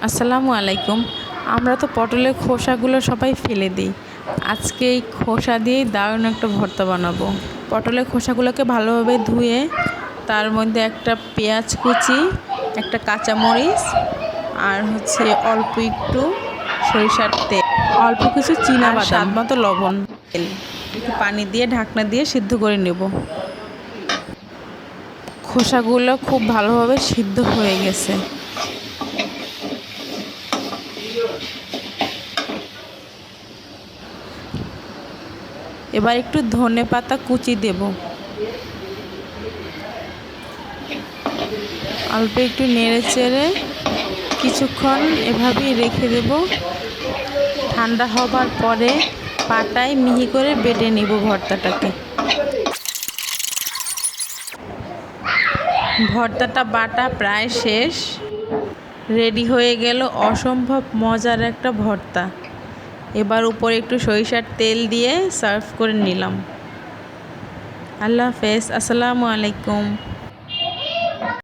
আসসালামু আলাইকুম। আমরা তো পটলের খোসাগুলো সবাই ফেলে দিই। আজকে এই খোসা দিয়েই দারুণ একটা ভর্তা বানাবো। পটলের খোসাগুলোকে ভালোভাবে ধুয়ে তার মধ্যে একটা পেঁয়াজ কুচি, একটা কাঁচামরিচ আর অল্প একটু সরিষার তেল, অল্প কিছু চীনাবাদাম, স্বাদ মতো লবণ, তেল, একটু পানি দিয়ে ঢাকনা দিয়ে সিদ্ধ করে নেব। খোসাগুলো খুব ভালোভাবে সিদ্ধ হয়ে গেছে। এবার একটু ধনেপাতা কুচি দেব, অল্প একটু নেড়ে চেড়ে কিছুক্ষণ এভাবেই রেখে দেব। ঠান্ডা হবার পরে পাটায় মিহি করে বেটে নেব ভর্তাটাকে। ভর্তাটা বাটা প্রায় শেষ, রেডি হয়ে গেল অসম্ভব মজার একটা ভর্তা। এবার উপরে একটু সরিষার তেল দিয়ে সার্ভ করে নিলাম। আল্লাহ হাফেজ। আসসালামু আলাইকুম।